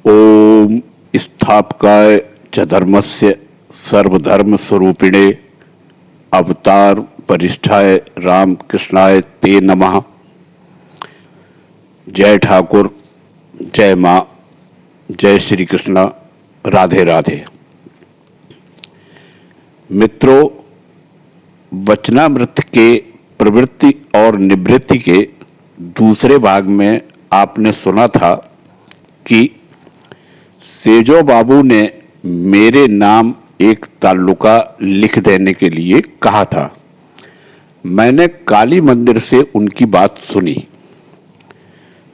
ओम स्थापकाय च धर्मस्य सर्वधर्म स्वरूपिणे अवतार परिष्ठाय राम कृष्णाय ते नमः। जय ठाकुर, जय माँ, जय श्री कृष्ण, राधे राधे। मित्रों, वचनामृत के प्रवृत्ति और निवृत्ति के दूसरे भाग में आपने सुना था कि सेजो बाबू ने मेरे नाम एक ताल्लुका लिख देने के लिए कहा था। मैंने काली मंदिर से उनकी बात सुनी।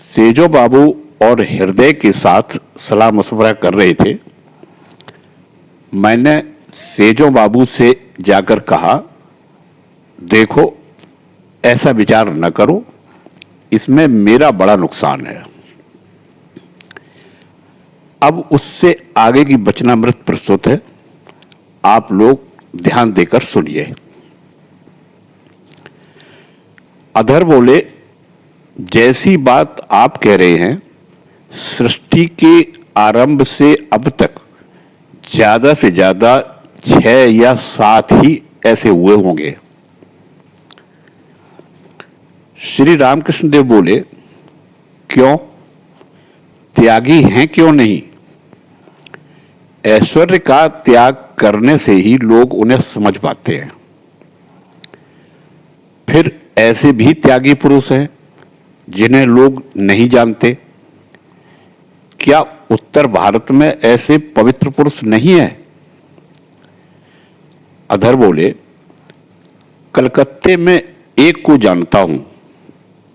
सेजो बाबू और हृदय के साथ सलाह मशवरा कर रहे थे। मैंने सेजो बाबू से जाकर कहा, देखो, ऐसा विचार न करो, इसमें मेरा बड़ा नुकसान है। अब उससे आगे की वचनामृत प्रस्तुत है, आप लोग ध्यान देकर सुनिए। अधर बोले, जैसी बात आप कह रहे हैं, सृष्टि के आरंभ से अब तक ज्यादा से ज्यादा 6 या 7 ही ऐसे हुए होंगे। श्री रामकृष्ण देव बोले, क्यों? त्यागी हैं क्यों नहीं? ऐश्वर्य का त्याग करने से ही लोग उन्हें समझ पाते हैं। फिर ऐसे भी त्यागी पुरुष हैं जिन्हें लोग नहीं जानते। क्या उत्तर भारत में ऐसे पवित्र पुरुष नहीं है? अधर बोले, कलकत्ते में एक को जानता हूं,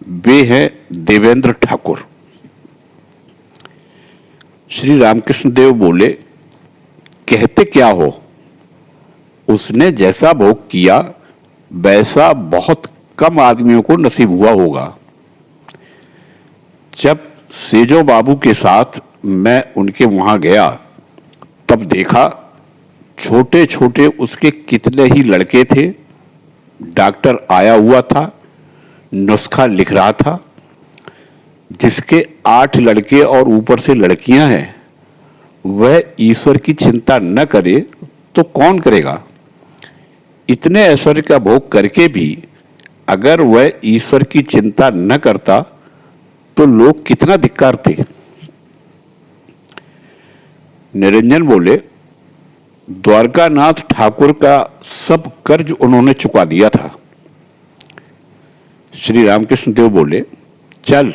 वे हैं देवेंद्र ठाकुर। श्री रामकृष्ण देव बोले, कहते क्या हो? उसने जैसा भोग किया वैसा बहुत कम आदमियों को नसीब हुआ होगा। जब सेजो बाबू के साथ मैं उनके वहां गया तब देखा, छोटे छोटे उसके कितने ही लड़के थे। डॉक्टर आया हुआ था, नुस्खा लिख रहा था। जिसके 8 लड़के और ऊपर से लड़कियां हैं, वह ईश्वर की चिंता न करे तो कौन करेगा? इतने ऐश्वर्य का भोग करके भी अगर वह ईश्वर की चिंता न करता तो लोग कितना धिक्कारते। निरंजन बोले, द्वारकानाथ ठाकुर का सब कर्ज उन्होंने चुका दिया था। श्री रामकृष्ण देव बोले, चल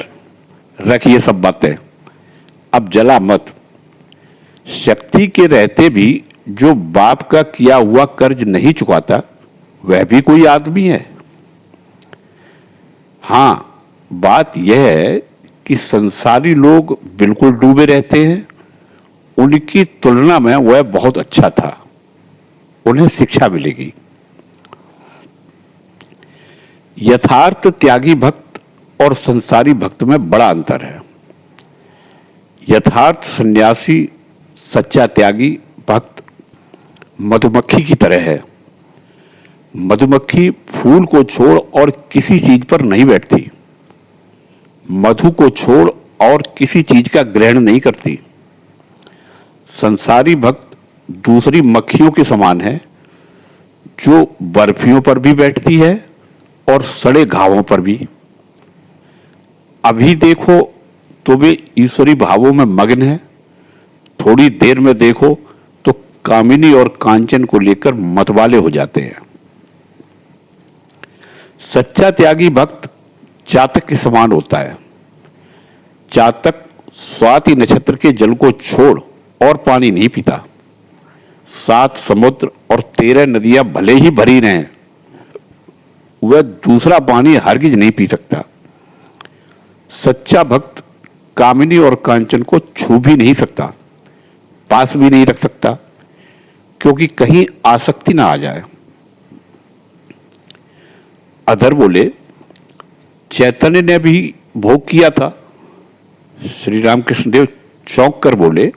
रख ये सब बातें, अब जला मत। शक्ति के रहते भी जो बाप का किया हुआ कर्ज नहीं चुकाता, वह भी कोई आदमी है। हां, बात यह है कि संसारी लोग बिल्कुल डूबे रहते हैं। उनकी तुलना में वह बहुत अच्छा था, उन्हें शिक्षा मिलेगी। यथार्थ त्यागी भक्त और संसारी भक्त में बड़ा अंतर है। यथार्थ सन्यासी, सच्चा त्यागी भक्त मधुमक्खी की तरह है। मधुमक्खी फूल को छोड़ और किसी चीज पर नहीं बैठती, मधु को छोड़ और किसी चीज का ग्रहण नहीं करती। संसारी भक्त दूसरी मक्खियों के समान है, जो बर्फियों पर भी बैठती है और सड़े घावों पर भी। अभी देखो तो वे ईश्वरी भावों में मग्न है, थोड़ी देर में देखो तो कामिनी और कांचन को लेकर मतवाले हो जाते हैं। सच्चा त्यागी भक्त चातक के समान होता है। चातक स्वाति नक्षत्र के जल को छोड़ और पानी नहीं पीता। 7 समुद्र और 13 नदियां भले ही भरी रहें, वह दूसरा पानी हरगिज नहीं पी सकता। सच्चा भक्त कामिनी और कांचन को छू भी नहीं सकता, पास भी नहीं रख सकता, क्योंकि कहीं आसक्ति ना आ जाए। अधर बोले, चैतन्य ने भी भोग किया था। श्री रामकृष्ण देव चौंक कर बोले,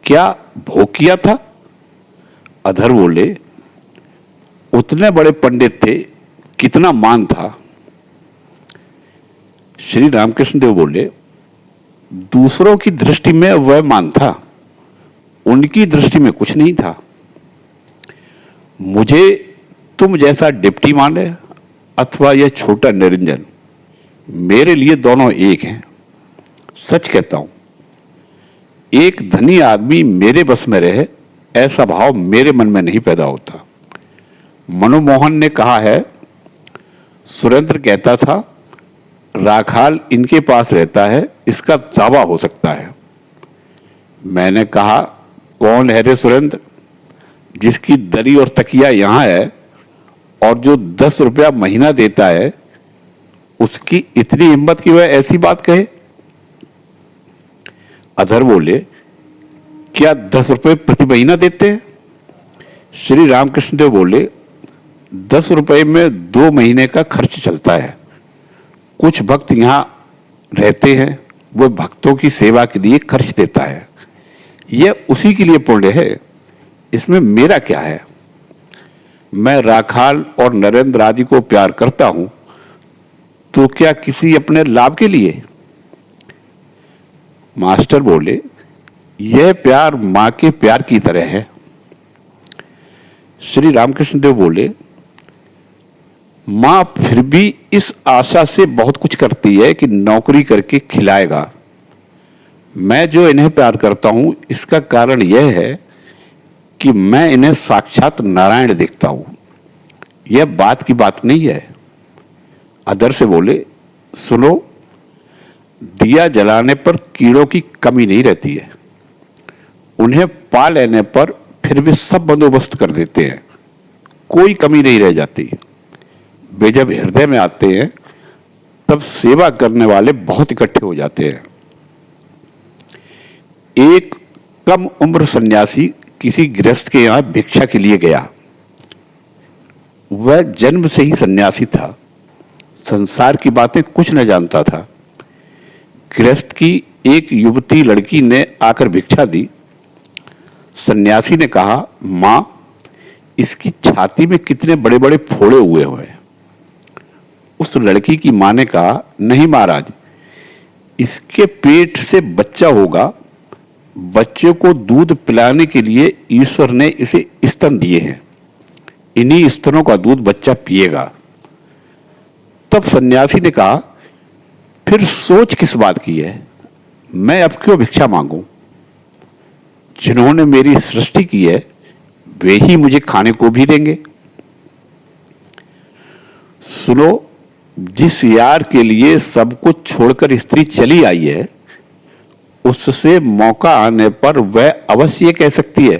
क्या भोग किया था? अधर बोले, उतने बड़े पंडित थे, कितना मान था। श्री रामकृष्ण देव बोले, दूसरों की दृष्टि में वह मान था, उनकी दृष्टि में कुछ नहीं था। मुझे तुम जैसा डिप्टी माने अथवा यह छोटा निरंजन, मेरे लिए दोनों एक हैं। सच कहता हूं, एक धनी आदमी मेरे बस में रहे, ऐसा भाव मेरे मन में नहीं पैदा होता। मनमोहन ने कहा है, सुरेंद्र कहता था राखाल इनके पास रहता है, इसका दावा हो सकता है। मैंने कहा, कौन है रे सुरेंद्र, जिसकी दरी और तकिया यहां है और जो 10 रुपया महीना देता है, उसकी इतनी हिम्मत कि वह ऐसी बात कहे। अधर बोले, क्या 10 रुपये प्रति महीना देते हैं? श्री रामकृष्ण देव बोले, 10 रुपये में 2 महीने का खर्च चलता है। कुछ भक्त यहां रहते हैं, वह भक्तों की सेवा के लिए खर्च देता है, यह उसी के लिए पुण्य है, इसमें मेरा क्या है? मैं राखाल और नरेंद्र आदि को प्यार करता हूं, तो क्या किसी अपने लाभ के लिए? मास्टर बोले, यह प्यार मां के प्यार की तरह है। श्री रामकृष्ण देव बोले, मां फिर भी इस आशा से बहुत कुछ करती है कि नौकरी करके खिलाएगा। मैं जो इन्हें प्यार करता हूं, इसका कारण यह है कि मैं इन्हें साक्षात नारायण देखता हूं। यह बात की बात नहीं है। अदर से बोले, सुनो, दिया जलाने पर कीड़ों की कमी नहीं रहती है। उन्हें पा लेने पर फिर भी सब बंदोबस्त कर देते हैं, कोई कमी नहीं रह जाती। वे जब हृदय में आते हैं, तब सेवा करने वाले बहुत इकट्ठे हो जाते हैं। एक कम उम्र सन्यासी किसी गृहस्थ के यहां भिक्षा के लिए गया। वह जन्म से ही सन्यासी था, संसार की बातें कुछ न जानता था। गृहस्थ की एक युवती लड़की ने आकर भिक्षा दी। सन्यासी ने कहा, मां, इसकी छाती में कितने बड़े बड़े फोड़े हुए हैं। उस लड़की की मां ने कहा, नहीं महाराज, इसके पेट से बच्चा होगा। बच्चे को दूध पिलाने के लिए ईश्वर ने इसे स्तन दिए हैं, इन्हीं स्तनों का दूध बच्चा पिएगा। तब सन्यासी ने कहा, फिर सोच किस बात की है? मैं अब क्यों भिक्षा मांगूं? जिन्होंने मेरी सृष्टि की है, वे ही मुझे खाने को भी देंगे। सुनो, जिस यार के लिए सब कुछ छोड़कर स्त्री चली आई है, उससे मौका आने पर वह अवश्य कह सकती है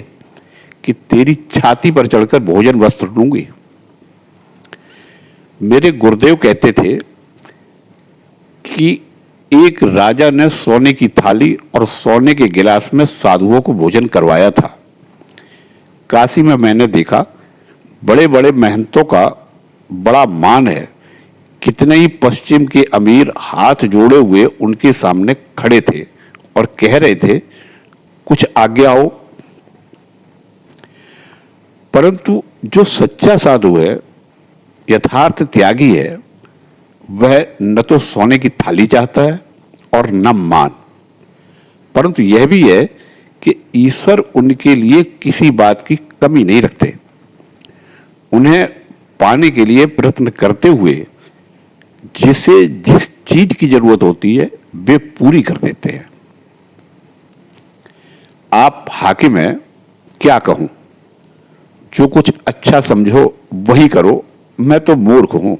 कि तेरी छाती पर चढ़कर भोजन वस्त्र लूंगी। मेरे गुरुदेव कहते थे कि एक राजा ने सोने की थाली और सोने के गिलास में साधुओं को भोजन करवाया था। काशी में मैंने देखा, बड़े बड़े महंतों का बड़ा मान है। कितने ही पश्चिम के अमीर हाथ जोड़े हुए उनके सामने खड़े थे और कह रहे थे, कुछ आज्ञा हो। परंतु जो सच्चा साधु है, यथार्थ त्यागी है, वह न तो सोने की थाली चाहता है और न मान, परंतु यह भी है कि ईश्वर उनके लिए किसी बात की कमी नहीं रखते। उन्हें पाने के लिए प्रयत्न करते हुए जिसे जिस चीज की जरूरत होती है, वे पूरी कर देते हैं। आप हाकिम हैं, क्या कहूं? जो कुछ अच्छा समझो वही करो, मैं तो मूर्ख हूं।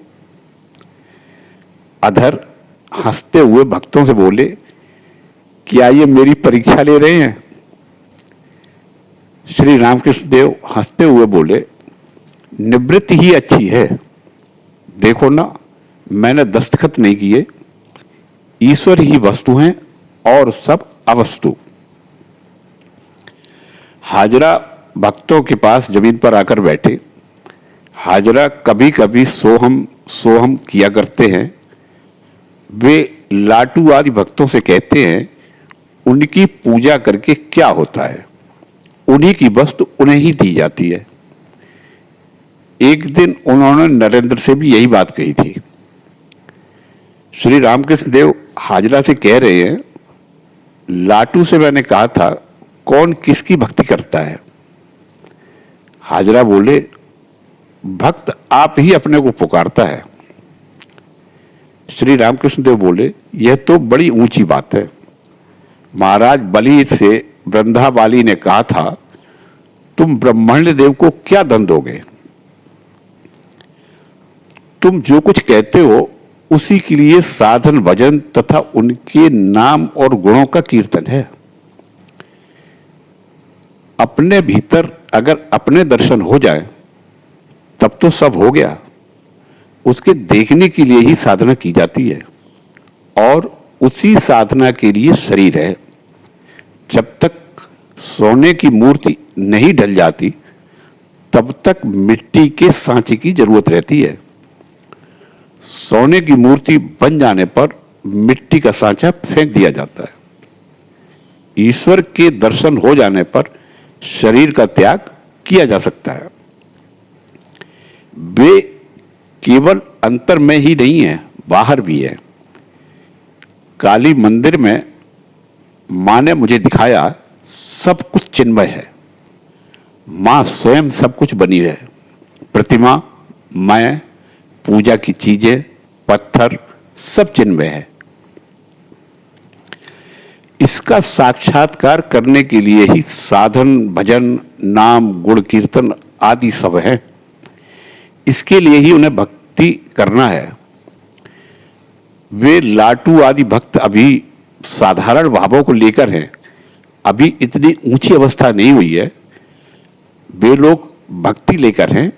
अधर हंसते हुए भक्तों से बोले, क्या ये मेरी परीक्षा ले रहे हैं? श्री रामकृष्ण देव हंसते हुए बोले, निवृत्ति ही अच्छी है। देखो ना, मैंने दस्तखत नहीं किए। ईश्वर ही वस्तु हैं और सब अवस्तु। हाजरा भक्तों के पास जमीन पर आकर बैठे। हाजरा कभी कभी सोहम सोहम किया करते हैं। वे लाटू आदि भक्तों से कहते हैं, उनकी पूजा करके क्या होता है, उन्हीं की वस्तु उन्हें ही दी जाती है। एक दिन उन्होंने नरेंद्र से भी यही बात कही थी। श्री रामकृष्ण देव हाजरा से कह रहे हैं, लाटू से मैंने कहा था, कौन किसकी भक्ति करता है? हाजरा बोले, भक्त आप ही अपने को पुकारता है। श्री रामकृष्ण देव बोले, यह तो बड़ी ऊंची बात है। महाराज बलि से वृंदावाली ने कहा था, तुम ब्रह्मण्य देव को क्या धन दोगे? तुम जो कुछ कहते हो उसी के लिए साधन भजन तथा उनके नाम और गुणों का कीर्तन है। अपने भीतर अगर अपने दर्शन हो जाए तब तो सब हो गया। उसके देखने के लिए ही साधना की जाती है और उसी साधना के लिए शरीर है। जब तक सोने की मूर्ति नहीं ढल जाती तब तक मिट्टी के सांचे की जरूरत रहती है। सोने की मूर्ति बन जाने पर मिट्टी का सांचा फेंक दिया जाता है। ईश्वर के दर्शन हो जाने पर शरीर का त्याग किया जा सकता है। वे केवल अंतर में ही नहीं है, बाहर भी है। काली मंदिर में मां ने मुझे दिखाया सब कुछ चिन्मय है। मां स्वयं सब कुछ बनी है। प्रतिमा, मैं, पूजा की चीजें, पत्थर, सब चिन्मय है। इसका साक्षात्कार करने के लिए ही साधन, भजन, नाम, गुण, कीर्तन आदि सब है। इसके लिए ही उन्हें भक्ति करना है। वे लाटू आदि भक्त अभी साधारण भावों को लेकर हैं, अभी इतनी ऊंची अवस्था नहीं हुई है। वे लोग भक्ति लेकर हैं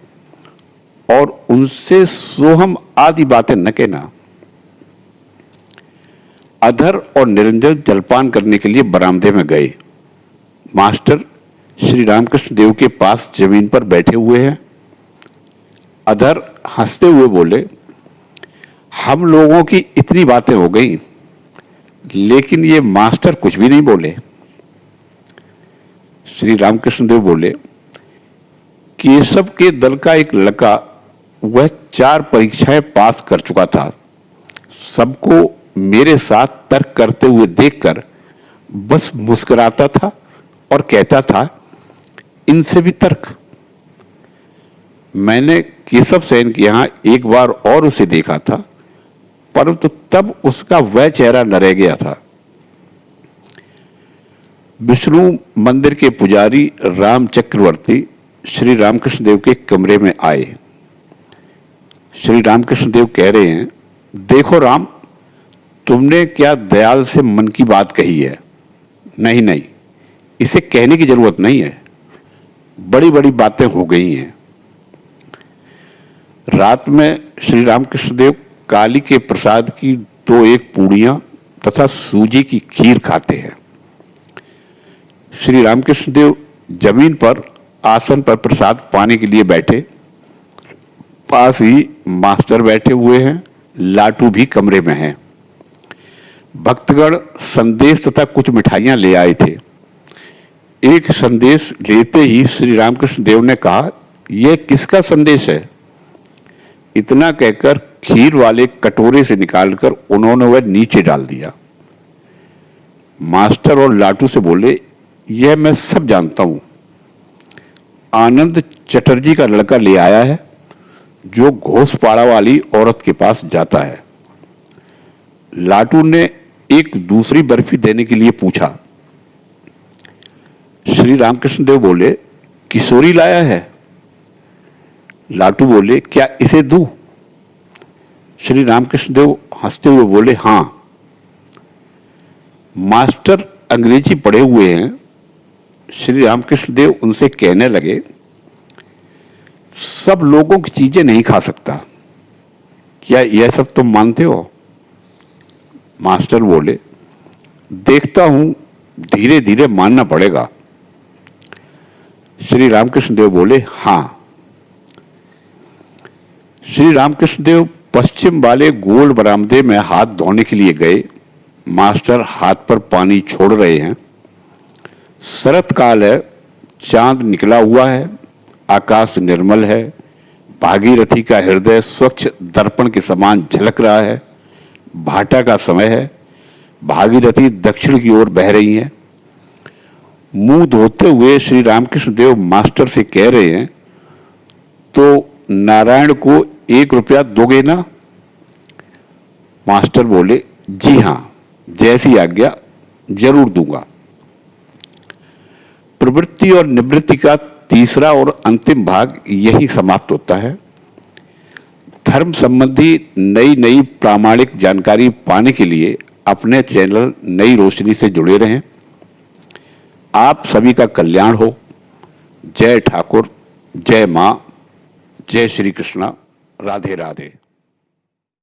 और उनसे सोहम आदि बातें न कहना। अधर और निरंजन जलपान करने के लिए बरामदे में गए। मास्टर श्री रामकृष्ण देव के पास जमीन पर बैठे हुए हैं। अधर हंसते हुए बोले, हम लोगों की इतनी बातें हो गई, लेकिन ये मास्टर कुछ भी नहीं बोले। श्री रामकृष्ण देव बोले, केशव के दल का एक लड़का, वह 4 परीक्षाएं पास कर चुका था। सबको मेरे साथ तर्क करते हुए देखकर बस मुस्कुराता था और कहता था, इनसे भी तर्क। मैंने केशव सेन के यहां एक बार और उसे देखा था, परंतु तब उसका वह चेहरा न रह गया था। विष्णु मंदिर के पुजारी राम चक्रवर्ती श्री रामकृष्ण देव के कमरे में आए। श्री रामकृष्ण देव कह रहे हैं, देखो राम, तुमने क्या दयाल से मन की बात कही है? नहीं नहीं, इसे कहने की जरूरत नहीं है, बड़ी बड़ी बातें हो गई हैं। रात में श्री रामकृष्ण देव काली के प्रसाद की 2-1 पूड़ियां तथा सूजी की खीर खाते हैं। श्री रामकृष्ण देव जमीन पर आसन पर प्रसाद पाने के लिए बैठे। पास ही मास्टर बैठे हुए हैं, लाटू भी कमरे में हैं। भक्तगण संदेश तथा कुछ मिठाइयां ले आए थे। एक संदेश लेते ही श्री रामकृष्ण देव ने कहा, यह किसका संदेश है? इतना कहकर खीर वाले कटोरे से निकालकर उन्होंने वह नीचे डाल दिया। मास्टर और लाटू से बोले, यह मैं सब जानता हूं, आनंद चटर्जी का लड़का ले आया है, जो घोषपाड़ा वाली औरत के पास जाता है। लाटू ने एक दूसरी बर्फी देने के लिए पूछा। श्री रामकृष्ण देव बोले, किशोरी लाया है? लाटू बोले, क्या इसे दूं? श्री रामकृष्ण देव हंसते हुए बोले, हां। मास्टर अंग्रेजी पढ़े हुए हैं। श्री रामकृष्ण देव उनसे कहने लगे, सब लोगों की चीजें नहीं खा सकता, क्या यह सब तुम मानते हो? मास्टर बोले, देखता हूं, धीरे धीरे मानना पड़ेगा। श्री रामकृष्ण देव बोले, हां। श्री रामकृष्ण देव पश्चिम वाले गोल बरामदे में हाथ धोने के लिए गए। मास्टर हाथ पर पानी छोड़ रहे हैं। शरत काल है, चांद निकला हुआ है, आकाश निर्मल है, भागीरथी का हृदय स्वच्छ दर्पण के समान झलक रहा है। भाटा का समय है, भागीरथी दक्षिण की ओर बह रही है। मुंह धोते हुए श्री रामकृष्ण देव मास्टर से कह रहे हैं, तो नारायण को 1 रुपया दोगे ना? मास्टर बोले, जी हां, जैसी आज्ञा, जरूर दूंगा। प्रवृत्ति और निवृत्ति का तीसरा और अंतिम भाग यही समाप्त होता है। धर्म संबंधी नई नई प्रामाणिक जानकारी पाने के लिए अपने चैनल नई रोशनी से जुड़े रहें। आप सभी का कल्याण हो। जय ठाकुर, जय मां, जय श्री कृष्णा, राधे राधे।